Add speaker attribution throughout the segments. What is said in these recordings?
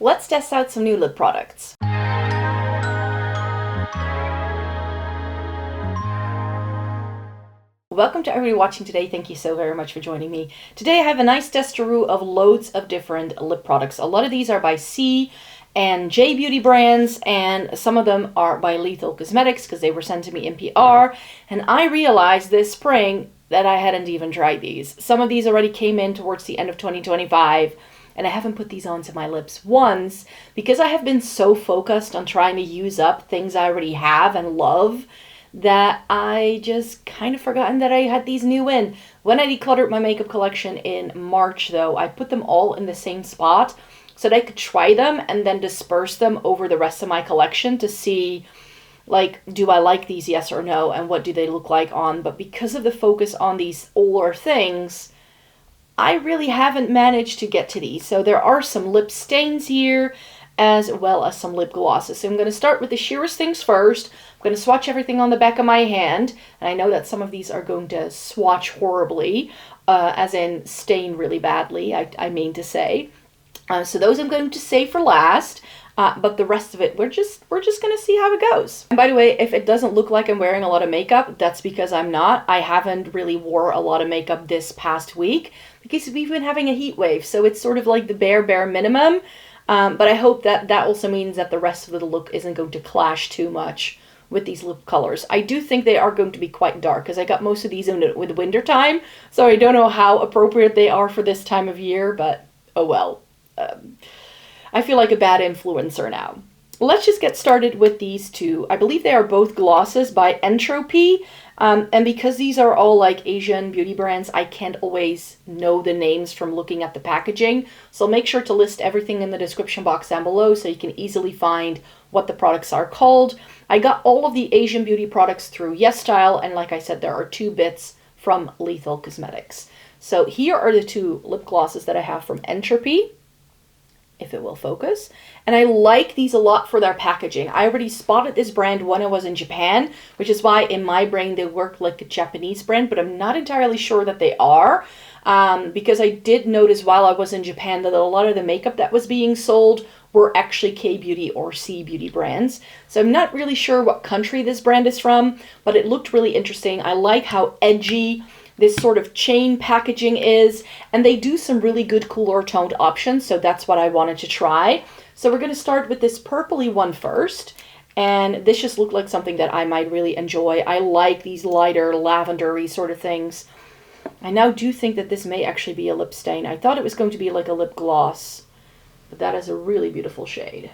Speaker 1: Let's test out some new lip products. Welcome to everybody watching today. Thank you so very much for joining me. Today I have a nice testaroo of loads of different lip products. A lot of these are by C and J beauty brands, and some of them are by Lethal Cosmetics because they were sent to me in PR. And I realized this spring that I hadn't even tried these. Some of these already came in towards the end of 2025. And I haven't put these onto my lips once because I have been so focused on trying to use up things I already have and love that I just kind of forgotten that I had these new in. When I decluttered my makeup collection in March though, I put them all in the same spot so that I could try them and then disperse them over the rest of my collection to see, like, do I like these, yes or no, and what do they look like on. But because of the focus on these older things, I really haven't managed to get to these. So there are some lip stains here as well as some lip glosses. So I'm going to start with the sheerest things first. I'm going to swatch everything on the back of my hand. And I know that some of these are going to swatch horribly, as in stain really badly, I mean to say. So those I'm going to save for last. But the rest of it, we're just going to see how it goes. And by the way, if it doesn't look like I'm wearing a lot of makeup, that's because I'm not. I haven't really wore a lot of makeup this past week because we've been having a heat wave. So it's sort of like the bare minimum. But I hope that also means that the rest of the look isn't going to clash too much with these lip colors. I do think they are going to be quite dark because I got most of these in with winter time. So I don't know how appropriate they are for this time of year, but oh well. I feel like a bad influencer now. Let's just get started with these two. I believe they are both glosses by ENTROPY. And because these are all like Asian beauty brands, I can't always know the names from looking at the packaging. So I'll make sure to list everything in the description box down below so you can easily find what the products are called. I got all of the Asian beauty products through YESSTYLE, and like I said, there are 2 bits from Lethal Cosmetics. So here are the 2 lip glosses that I have from ENTROPY, if it will focus. And I like these a lot for their packaging. I already spotted this brand when I was in Japan, which is why in my brain they work like a Japanese brand, but I'm not entirely sure that they are, because I did notice while I was in Japan that a lot of the makeup that was being sold were actually K-beauty or C-beauty brands. So I'm not really sure what country this brand is from, but it looked really interesting. I like how edgy this sort of chain packaging is, and they do some really good cooler toned options, so that's what I wanted to try. So we're going to start with this purpley one first, and this just looked like something that I might really enjoy. I like these lighter lavendery sort of things. I now do think that this may actually be a lip stain. I thought it was going to be like a lip gloss, but that is a really beautiful shade.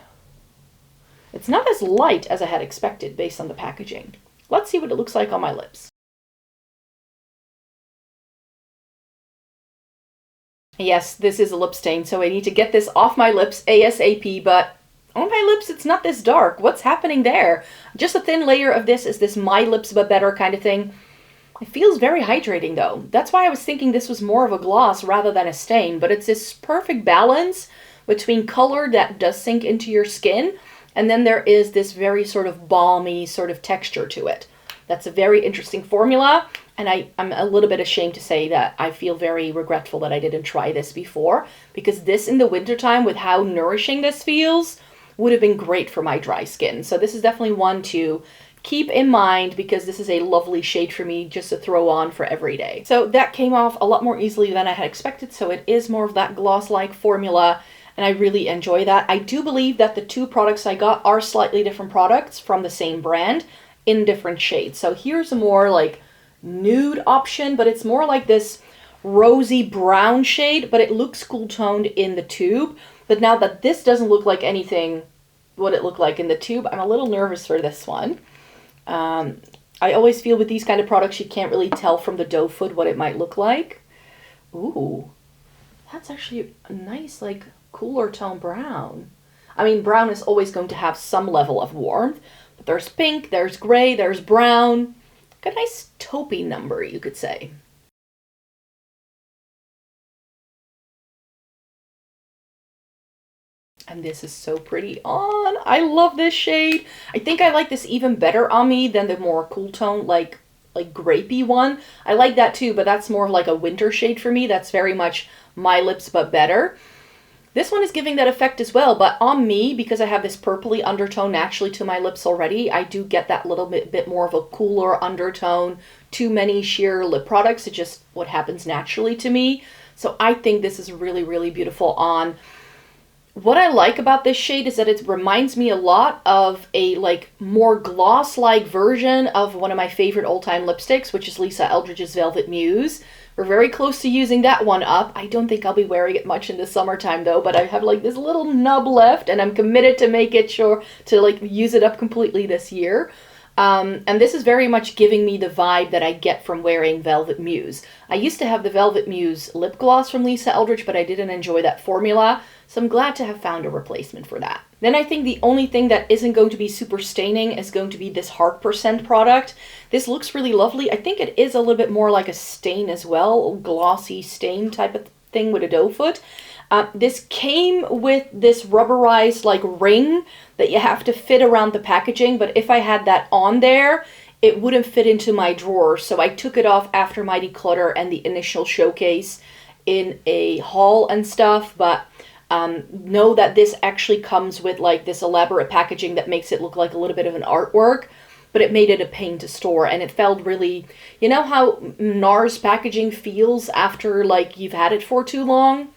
Speaker 1: It's not as light as I had expected based on the packaging. Let's see what it looks like on my lips. Yes, this is a lip stain, so I need to get this off my lips ASAP, but on my lips it's not this dark. What's happening there? Just a thin layer of this is this my lips but better kind of thing. It feels very hydrating though. That's why I was thinking this was more of a gloss rather than a stain, but it's this perfect balance between color that does sink into your skin, and then there is this very sort of balmy sort of texture to it. That's a very interesting formula, and I'm a little bit ashamed to say that I feel very regretful that I didn't try this before, because this in the wintertime, with how nourishing this feels, would have been great for my dry skin. So this is definitely one to keep in mind, because this is a lovely shade for me just to throw on for every day. So that came off a lot more easily than I had expected, so it is more of that gloss-like formula, and I really enjoy that. I do believe that the 2 products I got are slightly different products from the same brand, in different shades. So here's a more like nude option, but it's more like this rosy brown shade, but it looks cool toned in the tube. But now that this doesn't look like anything what it looked like in the tube, I'm a little nervous for this one. I always feel with these kind of products you can't really tell from the doe foot what it might look like. Ooh, that's actually a nice like cooler tone brown. I mean, brown is always going to have some level of warmth, but there's pink, there's gray, there's brown. Like a nice taupey number, you could say. And this is so pretty on. I love this shade. I think I like this even better on me than the more cool tone, like grapey one. I like that too, but that's more of like a winter shade for me. That's very much my lips, but better. This one is giving that effect as well, but on me, because I have this purpley undertone naturally to my lips already, I do get that little bit more of a cooler undertone. Too many sheer lip products, it's just what happens naturally to me. So I think this is really, really beautiful on. What I like about this shade is that it reminds me a lot of a like more gloss-like version of one of my favorite old-time lipsticks, which is Lisa Eldridge's Velvet Muse. We're very close to using that one up. I don't think I'll be wearing it much in the summertime though, but I have like this little nub left and I'm committed to make it sure to like use it up completely this year. And this is very much giving me the vibe that I get from wearing Velvet Muse. I used to have the Velvet Muse lip gloss from Lisa Eldridge, but I didn't enjoy that formula, so I'm glad to have found a replacement for that. Then I think the only thing that isn't going to be super staining is going to be this Heart% product. This looks really lovely. I think it is a little bit more like a stain as well, glossy stain type of thing with a doe foot. This came with this rubberized like ring that you have to fit around the packaging, but if I had that on there, it wouldn't fit into my drawer. So I took it off after my declutter and the initial showcase in a haul and stuff, but know that this actually comes with like this elaborate packaging that makes it look like a little bit of an artwork, but it made it a pain to store, and it felt really, you know how NARS packaging feels after like you've had it for too long?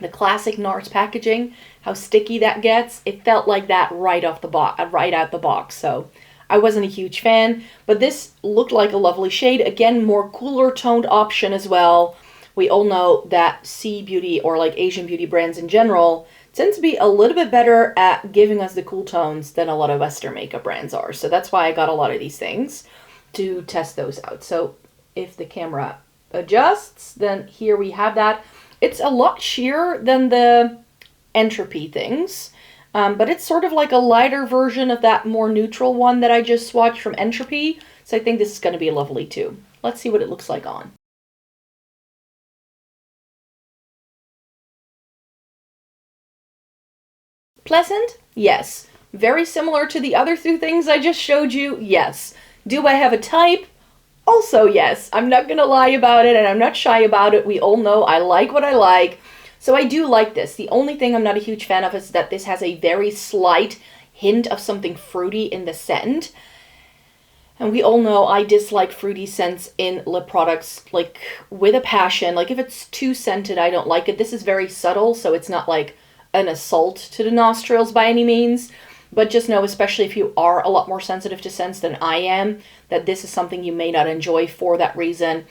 Speaker 1: The classic NARS packaging, how sticky that gets, it felt like that right out the box. So I wasn't a huge fan, but this looked like a lovely shade. Again, more cooler toned option as well. We all know that C beauty or like Asian beauty brands in general tend to be a little bit better at giving us the cool tones than a lot of Western makeup brands are. So that's why I got a lot of these things to test those out. So if the camera adjusts, then here we have that. It's a lot sheerer than the Entropy things, but it's sort of like a lighter version of that more neutral one that I just swatched from Entropy. So I think this is going to be lovely too. Let's see what it looks like on. Pleasant? Yes. Very similar to the other two things I just showed you? Yes. Do I have a type? Also yes. I'm not gonna lie about it, and I'm not shy about it. We all know I like what I like. So I do like this. The only thing I'm not a huge fan of is that this has a very slight hint of something fruity in the scent. And we all know I dislike fruity scents in lip products, like with a passion. Like if it's too scented, I don't like it. This is very subtle, so it's not like an assault to the nostrils by any means. But just know, especially if you are a lot more sensitive to scents than I am, that this is something you may not enjoy for that reason.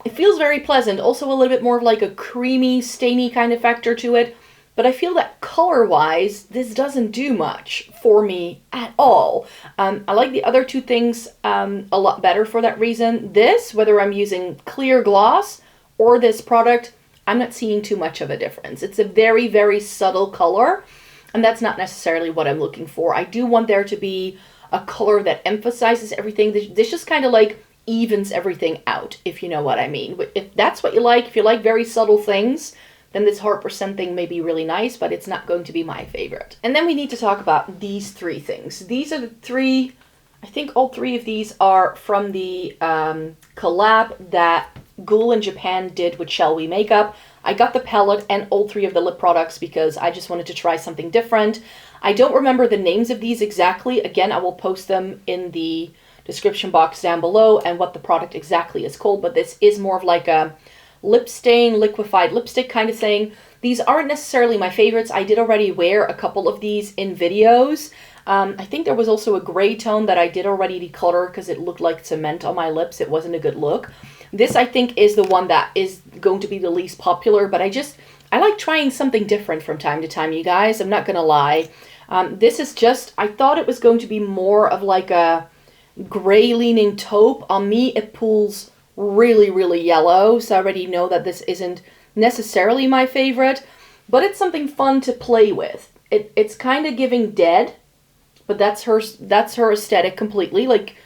Speaker 1: It feels very pleasant. Also a little bit more of like a creamy, stainy kind of factor to it. But I feel that color-wise, this doesn't do much for me at all. I like the other two things a lot better for that reason. This, whether I'm using clear gloss or this product, I'm not seeing too much of a difference. It's a very, very subtle color, and that's not necessarily what I'm looking for. I do want there to be a color that emphasizes everything. This just kind of like evens everything out, if you know what I mean. If that's what you like, if you like very subtle things, then this Heart% thing may be really nice, but it's not going to be my favorite. And then we need to talk about these three things. These are the three, I think all three of these are from the collab that Ghoul in Japan did with SHELLWE makeup. I got the palette and all three of the lip products because I just wanted to try something different. I don't remember the names of these exactly. Again, I will post them in the description box down below and what the product exactly is called, but this is more of like a lip stain, liquefied lipstick kind of thing. These aren't necessarily my favorites. I did already wear a couple of these in videos. I think there was also a gray tone that I did already declutter because it looked like cement on my lips. It wasn't a good look. This, I think, is the one that is going to be the least popular, but I like trying something different from time to time, you guys. I'm not going to lie. This is just, I thought it was going to be more of like a gray-leaning taupe. On me, it pulls really, really yellow, so I already know that this isn't necessarily my favorite, but it's something fun to play with. It's kind of giving dead, but that's her aesthetic completely. Like,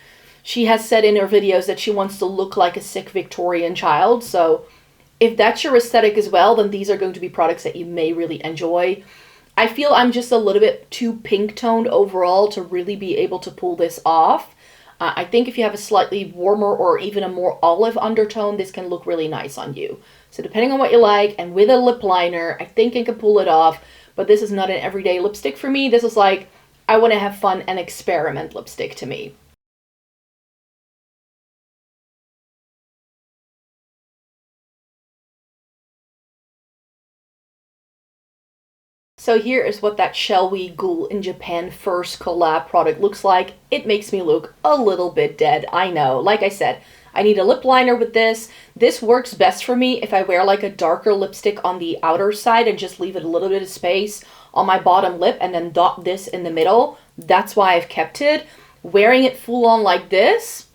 Speaker 1: she has said in her videos that she wants to look like a sick Victorian child, so if that's your aesthetic as well, then these are going to be products that you may really enjoy. I feel I'm just a little bit too pink-toned overall to really be able to pull this off. I think if you have a slightly warmer or even a more olive undertone, this can look really nice on you. So depending on what you like, and with a lip liner, I think I can pull it off. But this is not an everyday lipstick for me. This is like, I want to have fun and experiment lipstick to me. So here is what that SHELLWE Ghoul in Japan first collab product looks like. It makes me look a little bit dead, I know. Like I said, I need a lip liner with this. This works best for me if I wear like a darker lipstick on the outer side and just leave it a little bit of space on my bottom lip and then dot this in the middle. That's why I've kept it. Wearing it full on like this,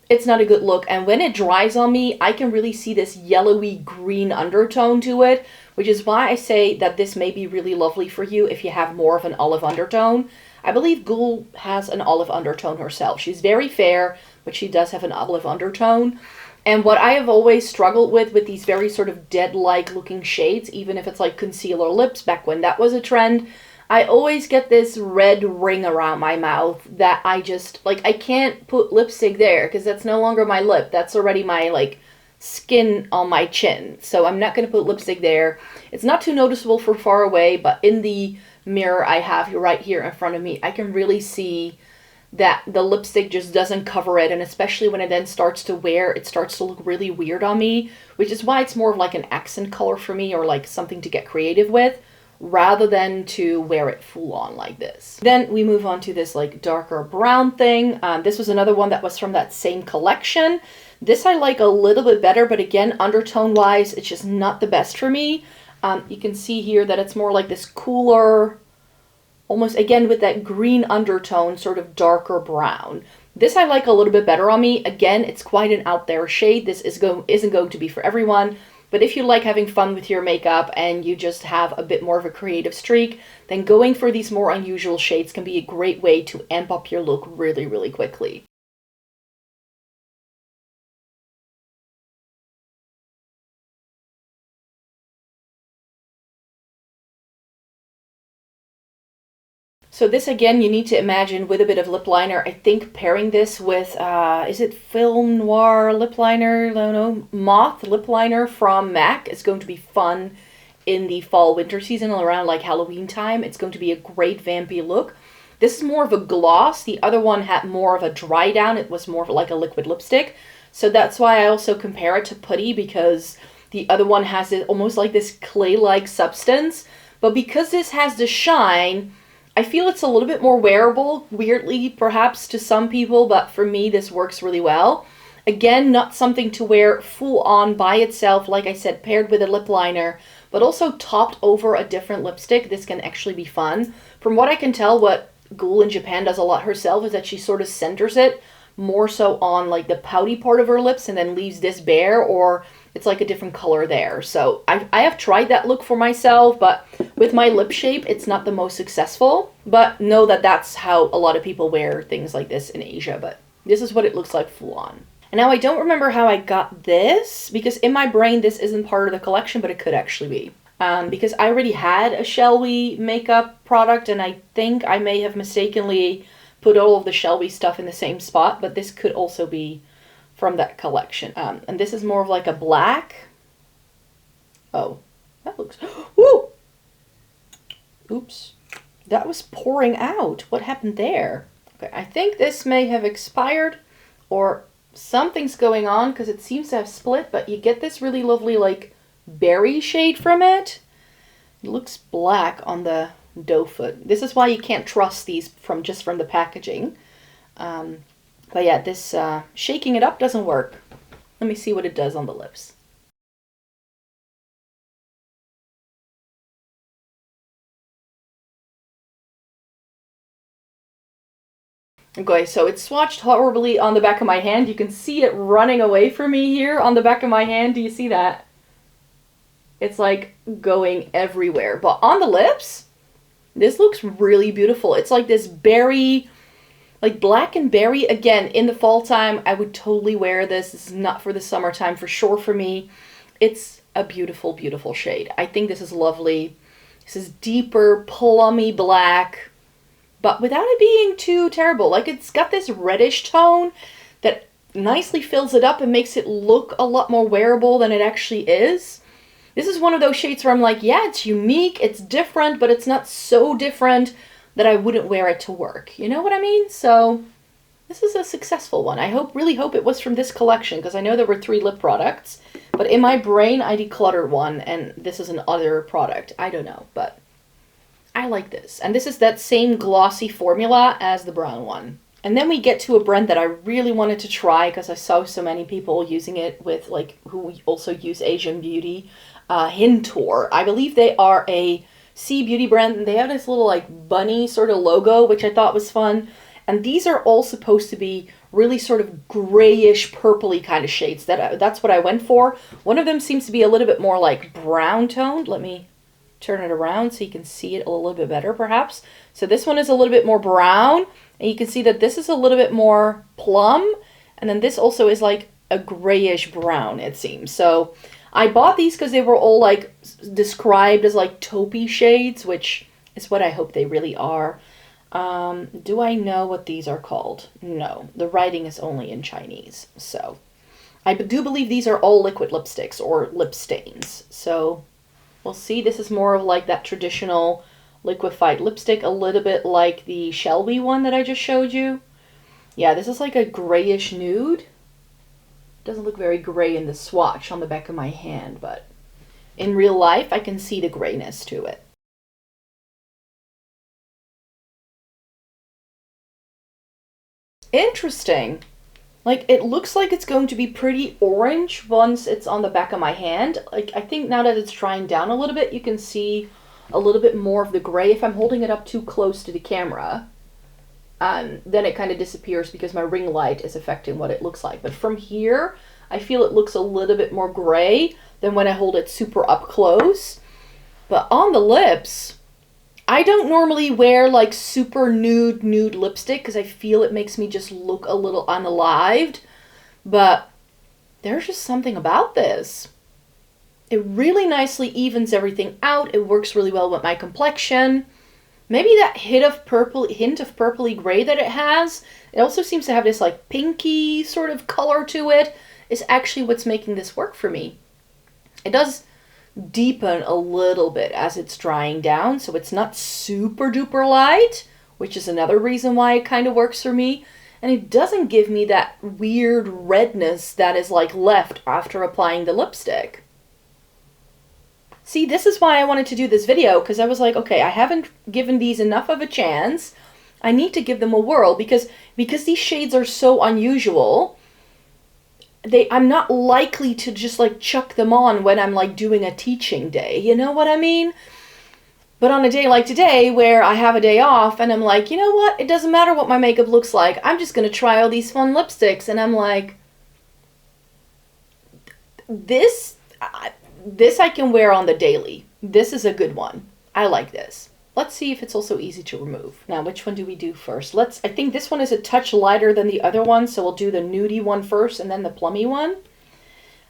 Speaker 1: it's not a good look. And when it dries on me, I can really see this yellowy green undertone to it, which is why I say that this may be really lovely for you if you have more of an olive undertone. I believe Ghoul has an olive undertone herself. She's very fair, but she does have an olive undertone. And what I have always struggled with these very sort of dead-like looking shades, even if it's like concealer lips back when that was a trend, I always get this red ring around my mouth that I just, like, I can't put lipstick there because that's no longer my lip. That's already my, like, skin on my chin. So I'm not going to put lipstick there. It's not too noticeable from far away, but in the mirror I have right here in front of me, I can really see that the lipstick just doesn't cover it. And especially when it then starts to wear, it starts to look really weird on me, which is why it's more of like an accent color for me, or like something to get creative with, rather than to wear it full on like this. Then we move on to this like darker brown thing. This was another one that was from that same collection. This I like a little bit better, but again, undertone wise, it's just not the best for me. You can see here that it's more like this cooler, almost again with that green undertone, sort of darker brown. This I like a little bit better on me. Again, it's quite an out there shade. This isn't going to be for everyone. But if you like having fun with your makeup and you just have a bit more of a creative streak, then going for these more unusual shades can be a great way to amp up your look really, really quickly. So this again, you need to imagine with a bit of lip liner. I think pairing this with, is it Film Noir lip liner? No, Moth lip liner from MAC is going to be fun in the fall winter season around like Halloween time. It's going to be a great vampy look. This is more of a gloss. The other one had more of a dry down. It was more of like a liquid lipstick. So that's why I also compare it to Putty, because the other one has it almost like this clay-like substance. But because this has the shine, I feel it's a little bit more wearable, weirdly perhaps to some people, but for me this works really well. Again, not something to wear full on by itself, like I said, paired with a lip liner, but also topped over a different lipstick. This can actually be fun. From what I can tell, what Ghoul in Japan does a lot herself is that she sort of centers it more so on like the pouty part of her lips and then leaves this bare, or it's like a different color there. So I have tried that look for myself, but with my lip shape, it's not the most successful. But know that that's how a lot of people wear things like this in Asia. But this is what it looks like full on. And now I don't remember how I got this, because in my brain, this isn't part of the collection, but it could actually be. Because I already had a SHELLWE makeup product, and I think I may have mistakenly put all of the SHELLWE stuff in the same spot, but this could also be from that collection. And this is more of like a black. Oh, that looks, woo! Oops, that was pouring out. What happened there? Okay, I think this may have expired, or something's going on because it seems to have split, but you get this really lovely like berry shade from it. It looks black on the doe foot. This is why you can't trust these from the packaging. But yeah, this shaking it up doesn't work. Let me see what it does on the lips. Okay, so it's swatched horribly on the back of my hand. You can see it running away from me here on the back of my hand. Do you see that? It's like going everywhere. But on the lips, this looks really beautiful. It's like this berry, like black and berry. Again, in the fall time, I would totally wear this. This is not for the summertime for sure for me. It's a beautiful, beautiful shade. I think this is lovely. This is deeper, plummy black, but without it being too terrible. Like, it's got this reddish tone that nicely fills it up and makes it look a lot more wearable than it actually is. This is one of those shades where I'm like, yeah, it's unique, it's different, but it's not so different that I wouldn't wear it to work. You know what I mean? So this is a successful one. I really hope it was from this collection, because I know there were 3 lip products, but in my brain I decluttered one and this is an other product. I don't know, but I like this. And this is that same glossy formula as the brown one. And then we get to a brand that I really wanted to try because I saw so many people using it with, like, who also use Asian beauty. Hintor. I believe they are a sea beauty brand, and they have this little like bunny sort of logo, which I thought was fun. And these are all supposed to be really sort of grayish purpley kind of shades. That's what I went for. One of them seems to be a little bit more like brown toned. Let me turn it around so you can see it a little bit better perhaps. So this one is a little bit more brown, and you can see that this is a little bit more plum, and then this also is like a grayish brown, it seems. So I bought these because they were all like described as like taupey shades, which is what I hope they really are. Do I know what these are called? No, the writing is only in Chinese. So I do believe these are all liquid lipsticks or lip stains. So we'll see. This is more of like that traditional liquefied lipstick, a little bit like the SHELLWE one that I just showed you. Yeah, this is like a grayish nude. Doesn't look very gray in the swatch on the back of my hand, but in real life I can see the grayness to it. Interesting. Like, it looks like it's going to be pretty orange once it's on the back of my hand. Like, I think now that it's drying down a little bit, you can see a little bit more of the gray if I'm holding it up too close to the camera. Then it kind of disappears because my ring light is affecting what it looks like. But from here, I feel it looks a little bit more gray than when I hold it super up close. But on the lips, I don't normally wear like super nude lipstick because I feel it makes me just look a little unalived. But there's just something about this. It really nicely evens everything out. It works really well with my complexion. Maybe that hint of purpley gray that it has, it also seems to have this like pinky sort of color to it, is actually what's making this work for me. It does deepen a little bit as it's drying down, so it's not super duper light, which is another reason why it kind of works for me. And it doesn't give me that weird redness that is like left after applying the lipstick. See, this is why I wanted to do this video, because I was like, okay, I haven't given these enough of a chance. I need to give them a whirl because these shades are so unusual. I'm not likely to just like chuck them on when I'm like doing a teaching day. You know what I mean? But on a day like today where I have a day off and I'm like, you know what? It doesn't matter what my makeup looks like. I'm just going to try all these fun lipsticks. And I'm like, this I can wear on the daily. This is a good one. I like this. Let's see if it's also easy to remove. Now, which one do we do first? I think this one is a touch lighter than the other one, so we'll do the nudie one first and then the plummy one.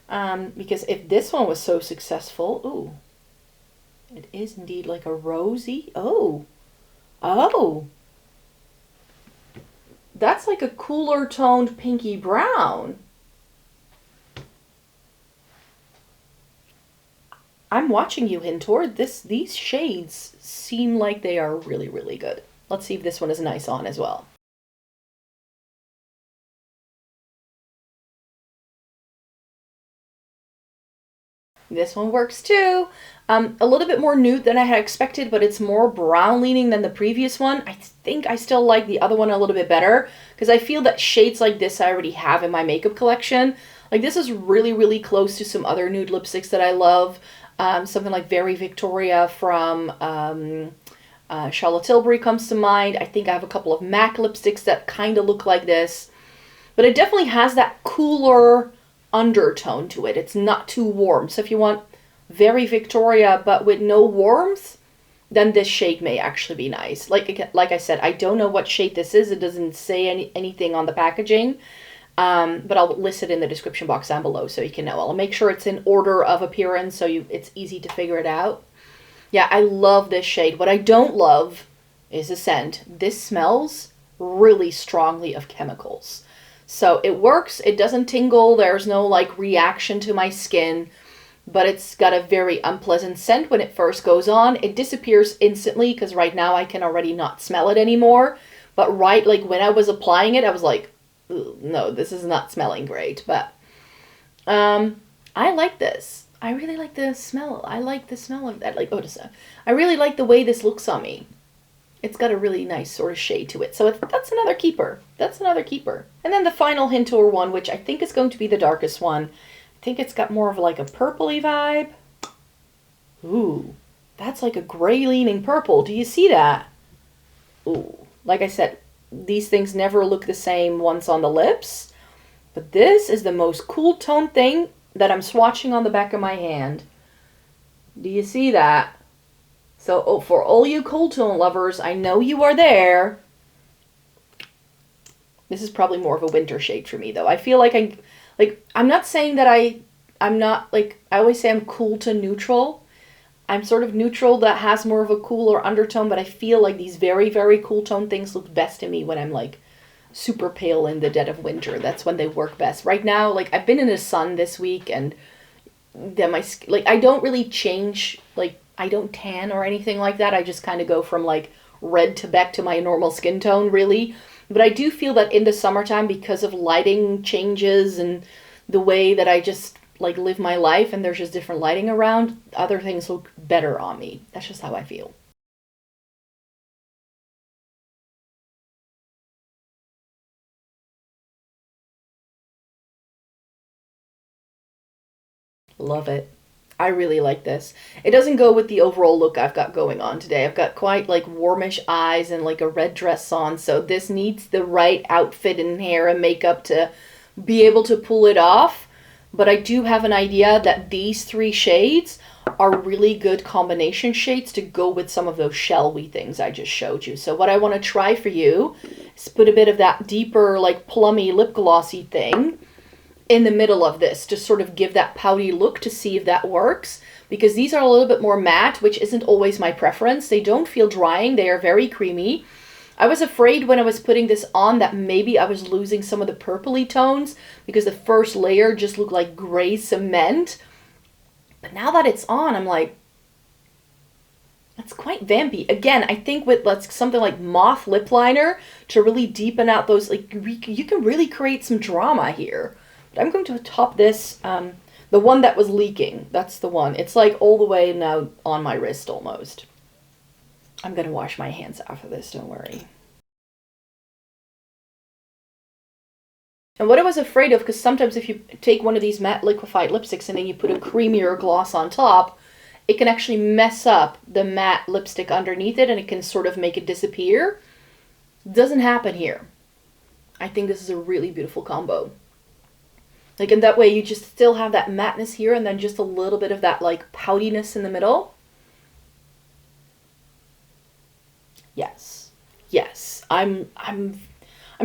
Speaker 1: Because if this one was so successful, ooh, it is indeed like a rosy. Oh, that's like a cooler toned pinky brown. I'm watching you, Hintor. These shades seem like they are really, really good. Let's see if this one is nice on as well. This one works too. A little bit more nude than I had expected, but it's more brown leaning than the previous one. I think I still like the other one a little bit better because I feel that shades like this I already have in my makeup collection. Like, this is really, really close to some other nude lipsticks that I love. Something like Very Victoria from Charlotte Tilbury comes to mind. I think I have a couple of MAC lipsticks that kind of look like this. But it definitely has that cooler undertone to it. It's not too warm. So if you want Very Victoria but with no warmth, then this shade may actually be nice. Like I said, I don't know what shade this is. It doesn't say anything on the packaging. But I'll list it in the description box down below so you can know. I'll make sure it's in order of appearance so it's easy to figure it out. Yeah, I love this shade. What I don't love is the scent. This smells really strongly of chemicals. So it works. It doesn't tingle. There's no like reaction to my skin, but it's got a very unpleasant scent when it first goes on. It disappears instantly because right now I can already not smell it anymore. But right, like when I was applying it, I was like, no, this is not smelling great. But I like this. I really like the smell. I like the smell of that. Like, I really like the way this looks on me. It's got a really nice sort of shade to it. So that's another keeper. That's another keeper. And then the final Hintor one, which I think is going to be the darkest one. I think it's got more of like a purpley vibe. Ooh, that's like a gray leaning purple. Do you see that? Ooh, like I said, these things never look the same once on the lips. But this is the most cool tone thing that I'm swatching on the back of my hand. Do you see that? So for all you cool tone lovers, I know you are there. This is probably more of a winter shade for me though. I feel like I'm not saying that I'm not like, I always say I'm cool to neutral. I'm sort of neutral that has more of a cooler undertone, but I feel like these very, very cool tone things look best to me when I'm like super pale in the dead of winter. That's when they work best. Right now, like I've been in the sun this week and then I don't really change, like I don't tan or anything like that. I just kind of go from like red to back to my normal skin tone really. But I do feel that in the summertime, because of lighting changes and the way that I just like live my life and there's just different lighting around, other things look better on me. That's just how I feel. Love it. I really like this. It doesn't go with the overall look I've got going on today. I've got quite like warmish eyes and like a red dress on, so this needs the right outfit and hair and makeup to be able to pull it off. But I do have an idea that these three shades are really good combination shades to go with some of those SHELLWE things I just showed you. So what I want to try for you is put a bit of that deeper like plummy lip glossy thing in the middle of this to sort of give that pouty look to see if that works, because these are a little bit more matte, which isn't always my preference. They don't feel drying. They are very creamy. I was afraid when I was putting this on that maybe I was losing some of the purpley tones because the first layer just looked like gray cement. But now that it's on, I'm like, it's quite vampy. Again, I think with something like Moth lip liner to really deepen out those, like you can really create some drama here. I'm going to top this, the one that was leaking. That's the one. It's like all the way now on my wrist almost. I'm going to wash my hands after this, don't worry. And what I was afraid of, because sometimes if you take one of these matte liquefied lipsticks and then you put a creamier gloss on top, it can actually mess up the matte lipstick underneath it and it can sort of make it disappear. Doesn't happen here. I think this is a really beautiful combo. Like, in that way, you just still have that matteness here and then just a little bit of that, like, poutiness in the middle. Yes. Yes. I'm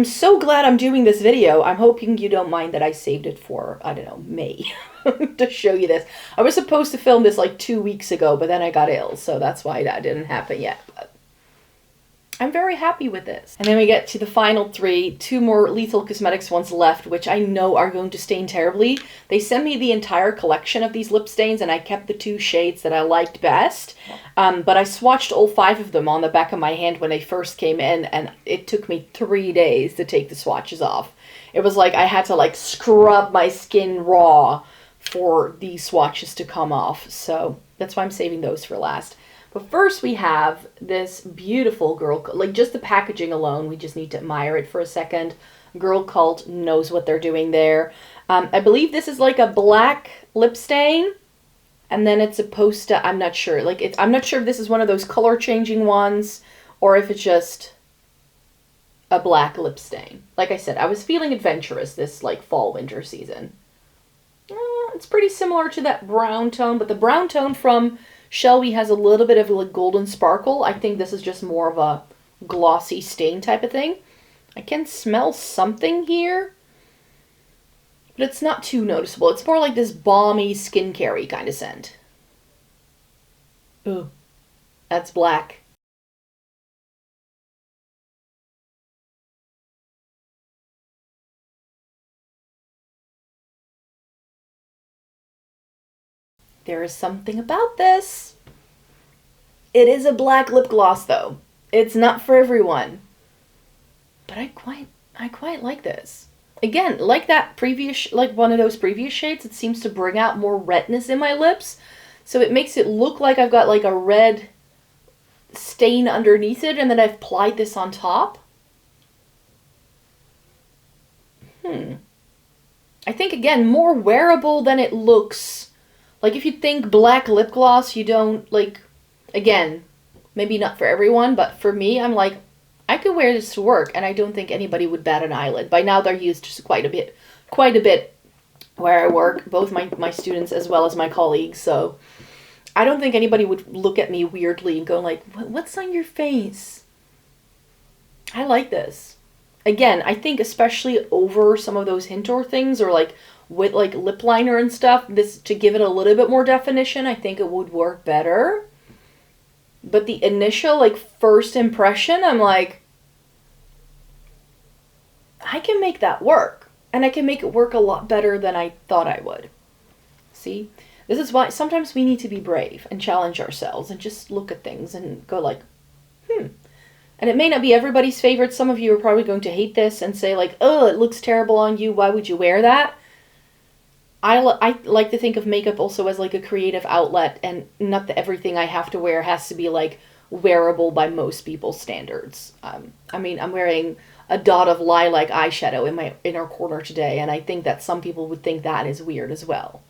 Speaker 1: so glad I'm doing this video. I'm hoping you don't mind that I saved it for, I don't know, May to show you this. I was supposed to film this, like, 2 weeks ago, but then I got ill, so that's why that didn't happen yet. But I'm very happy with this. And then we get to the final three, two more Lethal Cosmetics ones left, which I know are going to stain terribly. They sent me the entire collection of these lip stains, and I kept the two shades that I liked best. But I swatched all 5 of them on the back of my hand when they first came in, and it took me 3 days to take the swatches off. It was like I had to like scrub my skin raw for these swatches to come off. So that's why I'm saving those for last. But first we have this beautiful girl, like just the packaging alone, we just need to admire it for a second. Girl Cult knows what they're doing there. I believe this is like a black lip stain, and then it's supposed to, I'm not sure, like I'm not sure if this is one of those color changing ones, or if it's just a black lip stain. Like I said, I was feeling adventurous this like fall winter season. It's pretty similar to that brown tone, but the brown tone from SHELLWE has a little bit of a golden sparkle. I think this is just more of a glossy stain type of thing. I can smell something here, but it's not too noticeable. It's more like this balmy skincare-y kind of scent. Ooh, that's black. There is something about this. It is a black lip gloss though. It's not for everyone. But I quite like this. Again, like that previous, like one of those previous shades, it seems to bring out more redness in my lips. So it makes it look like I've got like a red stain underneath it, and then I've applied this on top. I think, again, more wearable than it looks. Like, if you think black lip gloss, you don't, like, again, maybe not for everyone, but for me, I'm like, I could wear this to work, and I don't think anybody would bat an eyelid. By now, they're used to quite a bit where I work, both my students as well as my colleagues, so I don't think anybody would look at me weirdly and go like, what's on your face? I like this. Again, I think especially over some of those Hintor things, or like with like lip liner and stuff, this, to give it a little bit more definition, I think it would work better. But the initial, like, first impression, I'm like, I can make that work. And I can make it work a lot better than I thought I would. See? This is why sometimes we need to be brave and challenge ourselves and just look at things and go like, And it may not be everybody's favorite. Some of you are probably going to hate this and say like, oh, it looks terrible on you. Why would you wear that? I like to think of makeup also as like a creative outlet, and not that everything I have to wear has to be like wearable by most people's standards. I mean, I'm wearing a dot of lilac eyeshadow in my inner corner today, and I think that some people would think that is weird as well.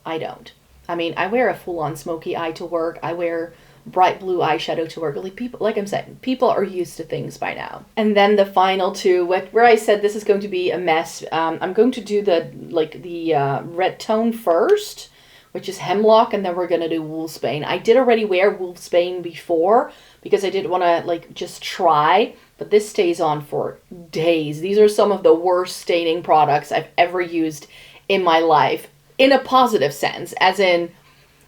Speaker 1: I don't. I mean, I wear a full-on smoky eye to work. I wear bright blue eyeshadow to work. Like, people, like I'm saying, people are used to things by now. And then the final two, where I said this is going to be a mess, I'm going to do the red tone first, which is Hemlock, and then we're going to do Wolfsbane. I did already wear Wolfsbane before because I did want to like just try, but this stays on for days. These are some of the worst staining products I've ever used in my life, in a positive sense, as in,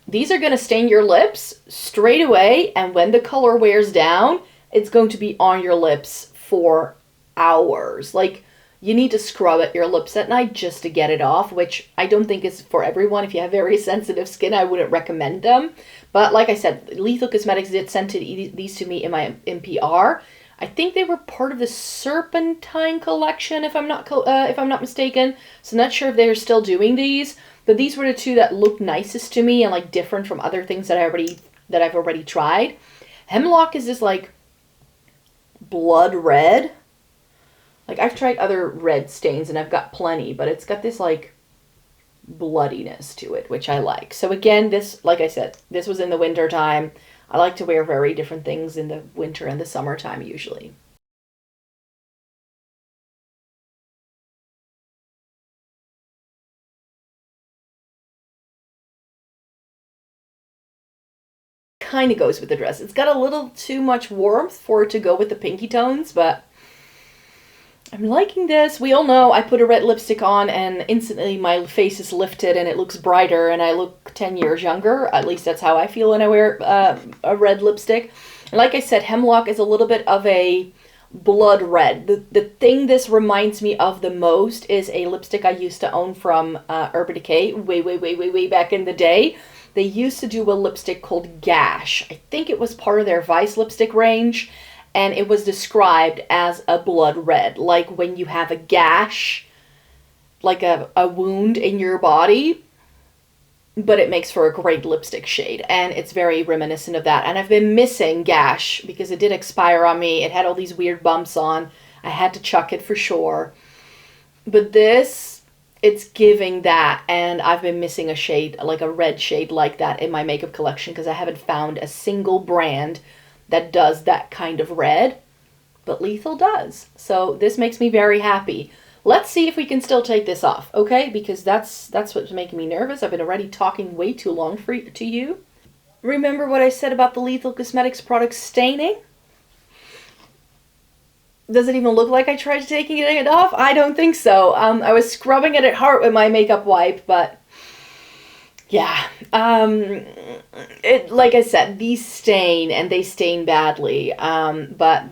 Speaker 1: these are going to stain your lips straight away, and when the color wears down, it's going to be on your lips for hours. Like, you need to scrub at your lips at night just to get it off, which I don't think is for everyone. If you have very sensitive skin, I wouldn't recommend them. But like I said, Lethal Cosmetics did send these to me in my NPR. I think they were part of the Serpentine collection, if I'm not mistaken. So I'm not sure if they're still doing these. But these were the two that looked nicest to me and like different from other things that I've already tried. Hemlock is this like blood red. Like, I've tried other red stains and I've got plenty, but it's got this like bloodiness to it, which I like. So again, this, like I said, this was in the winter time. I like to wear very different things in the winter and the summertime usually. Kind of goes with the dress. It's got a little too much warmth for it to go with the pinky tones, but I'm liking this. We all know I put a red lipstick on and instantly my face is lifted and it looks brighter and I look 10 years younger. At least that's how I feel when I wear a red lipstick. And like I said, Hemlock is a little bit of a blood red. The thing this reminds me of the most is a lipstick I used to own from Urban Decay way back in the day. They used to do a lipstick called Gash. I think it was part of their Vice lipstick range, and it was described as a blood red, like when you have a gash, like a wound in your body, but it makes for a great lipstick shade, and it's very reminiscent of that. And I've been missing Gash because it did expire on me. It had all these weird bumps on. I had to chuck it for sure. But this, it's giving that, and I've been missing a shade, like a red shade like that in my makeup collection because I haven't found a single brand that does that kind of red, but Lethal does. So this makes me very happy. Let's see if we can still take this off, okay? Because that's what's making me nervous. I've been already talking way too long to you. Remember what I said about the Lethal Cosmetics product staining? Does it even look like I tried taking it off? I don't think so. I was scrubbing it at heart with my makeup wipe, but yeah. Like I said, these stain, and they stain badly. But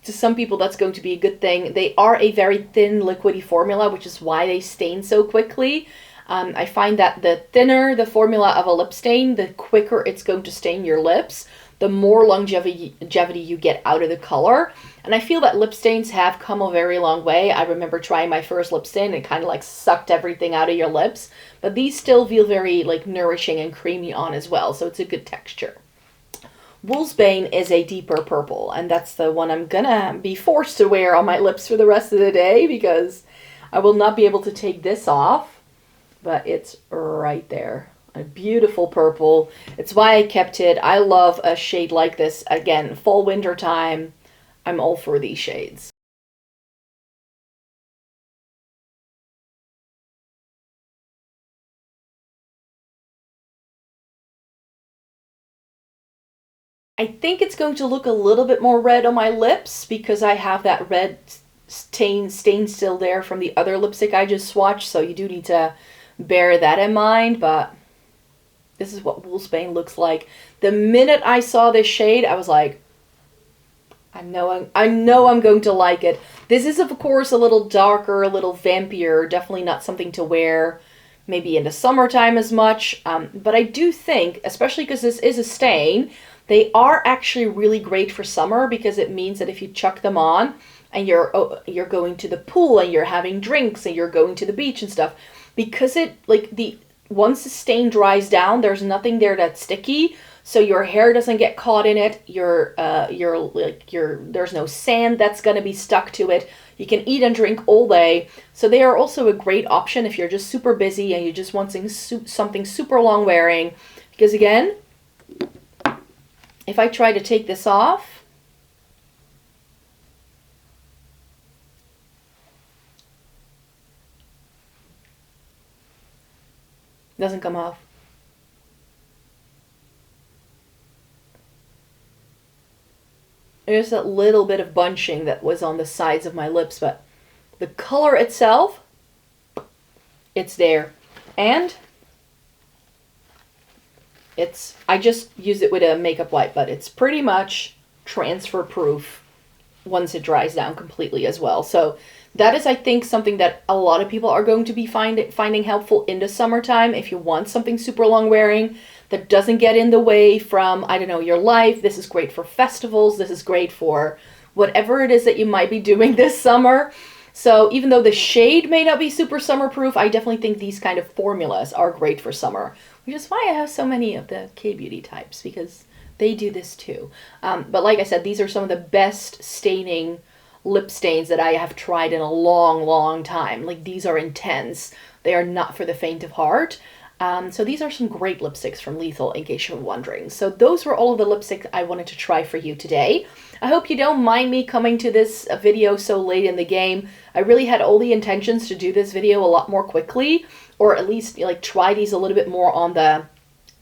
Speaker 1: to some people, that's going to be a good thing. They are a very thin, liquidy formula, which is why they stain so quickly. I find that the thinner the formula of a lip stain, the quicker it's going to stain your lips, the more longevity you get out of the color. And I feel that lip stains have come a very long way. I remember trying my first lip stain, it kind of like sucked everything out of your lips. But these still feel very like nourishing and creamy on as well, so it's a good texture. Wolfsbane is a deeper purple, and that's the one I'm gonna be forced to wear on my lips for the rest of the day because I will not be able to take this off, but it's right there. A beautiful purple. It's why I kept it. I love a shade like this. Again, fall, winter time, I'm all for these shades. I think it's going to look a little bit more red on my lips because I have that red stain still there from the other lipstick I just swatched, so you do need to bear that in mind, but this is what Wolfsbane looks like. The minute I saw this shade, I was like, I know I'm going to like it. This is, of course, a little darker, a little vampier, definitely not something to wear maybe in the summertime as much, but I do think, especially because this is a stain, they are actually really great for summer because it means that if you chuck them on and you're going to the pool and you're having drinks and you're going to the beach and stuff, because it like once the stain dries down, there's nothing there that's sticky, so your hair doesn't get caught in it. There's no sand that's gonna be stuck to it. You can eat and drink all day. So they are also a great option if you're just super busy and you just want something super long wearing. Because again, if I try to take this off, it doesn't come off. There's that little bit of bunching that was on the sides of my lips, but the color itself, it's there. And I just use it with a makeup wipe, but it's pretty much transfer proof once it dries down completely as well. So that is, I think, something that a lot of people are going to be finding helpful in the summertime. If you want something super long wearing that doesn't get in the way from, I don't know, your life. This is great for festivals. This is great for whatever it is that you might be doing this summer. So even though the shade may not be super summer proof, I definitely think these kind of formulas are great for summer, which is why I have so many of the K-Beauty types, because they do this too. But like I said, these are some of the best staining lip stains that I have tried in a long, long time. Like, these are intense. They are not for the faint of heart. So these are some great lipsticks from Lethal, in case you were wondering. So those were all of the lipsticks I wanted to try for you today. I hope you don't mind me coming to this video so late in the game. I really had all the intentions to do this video a lot more quickly, or at least like try these a little bit more on the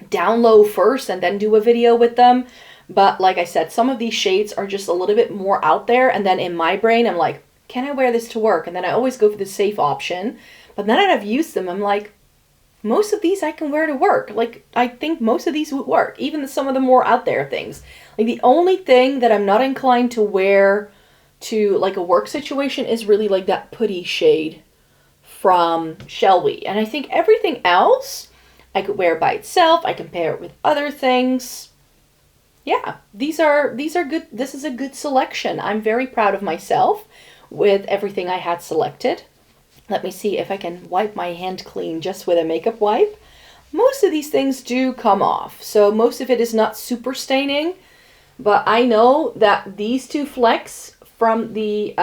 Speaker 1: down low first and then do a video with them. But like I said, some of these shades are just a little bit more out there, and then in my brain I'm like, can I wear this to work? And then I always go for the safe option. But now that I've used them, I'm like, most of these I can wear to work. Like, I think most of these would work, even some of the more out there things. Like, the only thing that I'm not inclined to wear to like a work situation is really like that putty shade from SHELLWE. And I think everything else I could wear by itself. I can pair it with other things. Yeah, these are good. This is a good selection. I'm very proud of myself with everything I had selected. Let me see if I can wipe my hand clean just with a makeup wipe. Most of these things do come off, so most of it is not super staining, but I know that these two flecks from the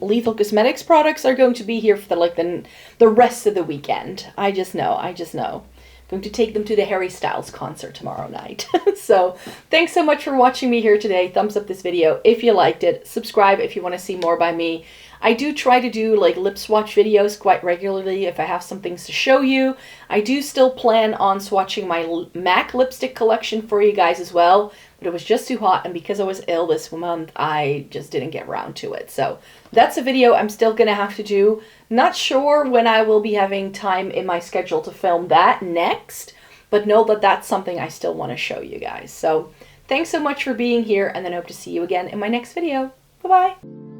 Speaker 1: Lethal Cosmetics products are going to be here for the rest of the weekend. I just know. I'm going to take them to the Harry Styles concert tomorrow night. So thanks so much for watching me here today. Thumbs up this video if you liked it. Subscribe if you want to see more by me. I do try to do like lip swatch videos quite regularly if I have some things to show you. I do still plan on swatching my MAC lipstick collection for you guys as well, but it was just too hot, and because I was ill this month, I just didn't get around to it. So that's a video I'm still gonna have to do. Not sure when I will be having time in my schedule to film that next, but know that that's something I still want to show you guys. So thanks so much for being here, and then I hope to see you again in my next video. Bye-bye.